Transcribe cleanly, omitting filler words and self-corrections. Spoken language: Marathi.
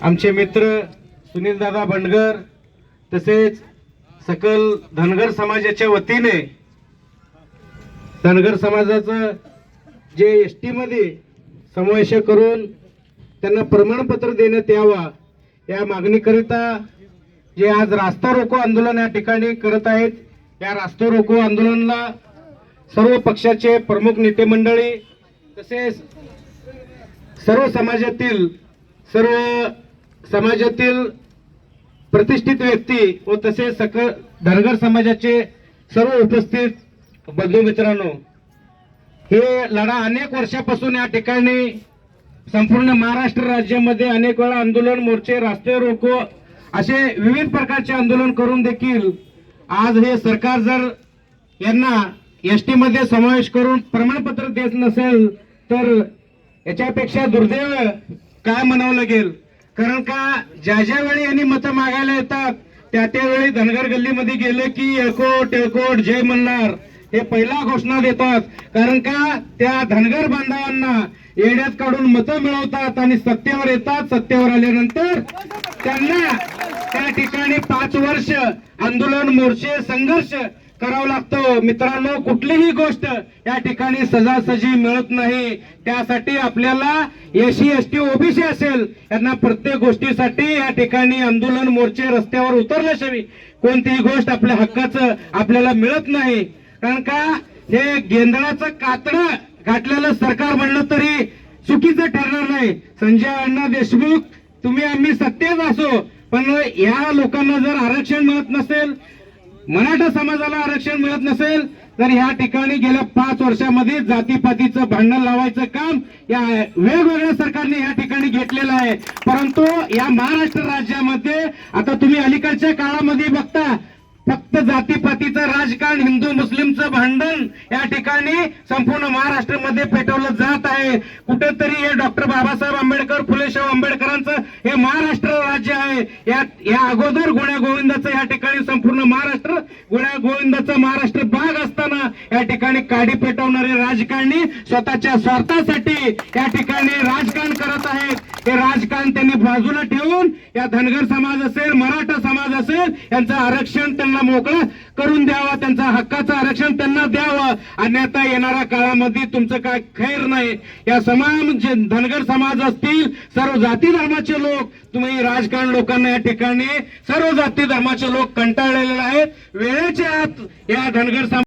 आमचे मित्र सुनील दादा बंडगर तसेच सकल धनगर समाजाच्या वतीने धनगर समाजाचं जे एसटी मध्ये समावेश करून त्यांना प्रमाणपत्र देण्यात यावा या मागणीकरिता जे आज रास्ता रोको आंदोलन या ठिकाणी करत आहेत। या रास्ता रोको आंदोलनाला सर्व पक्षाचे प्रमुख नेते मंडळी तसेच सर्व समाजातील प्रतिष्ठित व्यक्ती व तसेच सकल धनगर समाजाचे सर्व उपस्थित बंधू मित्रांनो, हे लढा अनेक वर्षापासून या ठिकाणी संपूर्ण महाराष्ट्र राज्यामध्ये अनेक वेळा आंदोलन, मोर्चे, रास्ते रोको असे विविध प्रकारचे आंदोलन करून देखील आज हे सरकार जर यांना एसटी मध्ये समावेश करून प्रमाणपत्र देत नसेल तर याच्यापेक्षा दुर्दैव काय म्हणावं लागेल। कारण का ज्या वेळी यांनी मतं मागायला येतात त्यावेळी धनगर गल्लीमध्ये गेले की एळकोट जय मल्हार हे पहिला घोषणा देतात। कारण का त्या धनगर बांधवांना येड्यात काढून मतं मिळवतात आणि सत्तेवर येतात। सत्तेवर आल्यानंतर त्यांना त्या ठिकाणी 5 वर्ष आंदोलन, मोर्चे, संघर्ष करावं लागतं। मित्रांनो, कुठलीही गोष्ट या ठिकाणी सहजासहजी मिळत नाही। त्यासाठी आपल्याला एससी एसटी ओबीसी असेल यांना प्रत्येक गोष्टीसाठी या ठिकाणी आंदोलन, मोर्चे, रस्त्यावर उतरल्याशिवाय कोणतीही गोष्ट आपल्या हक्काचं आपल्याला मिळत नाही। कारण का हे गेंधळाचं कातडं घातलेलं सरकार म्हणलं तरी चुकीचं ठरणार नाही। संजय अण्णा देशमुख, तुम्ही आम्ही सत्तेत असो, पण या लोकांना जर आरक्षण मिळत नसेल, मराठा समाजाला आरक्षण मिळत नसेल तर या ठिकाणी गेल्या 5 वर्षामध्ये जातीपातीचं भांडण लावायचं काम या वेगवेगळ्या सरकारने या ठिकाणी घेतलेलं आहे। परंतु या महाराष्ट्र राज्यामध्ये आता तुम्ही अलीकडच्या काळामध्ये बघता फक्त जातीपातीचं राजकारण, हिंदू मुस्लिमचं भांडण या ठिकाणी संपूर्ण महाराष्ट्रामध्ये पेटवलं जात आहे। कुठेतरी हे डॉक्टर बाबासाहेब आंबेडकर, फुलेशाह आंबेडकरांचं हे महाराष्ट्र राज्य आहे। या अगोदर गुण्या गोविंदाचं या ठिकाणी संपूर्ण महाराष्ट्र गुण्या गोविंदाचा महाराष्ट्र भाग असताना या ठिकाणी काडी पेटवणारे राजकारणी स्वतःच्या स्वार्थासाठी या ठिकाणी राजकारण करत आहेत। हे राजकारण त्यांनी बाजूला ठेवून या धनगर समाज असेल, मराठा समाज असेल यांचं आरक्षण त्यांना मोकळं करून द्यावा, त्यांचा हक्काचं आरक्षण त्यांना द्यावं, अन्यथा येणाऱ्या काळामध्ये तुमचं काय खैर नाही। या धनगर समाज असतील, सर्व जाती धर्माचे लोक, तुम्ही राजकारण लोकांना या ठिकाणी सर्व जाती धर्माचे लोक कंटाळलेले आहेत। वेळेच्या आत या धनगर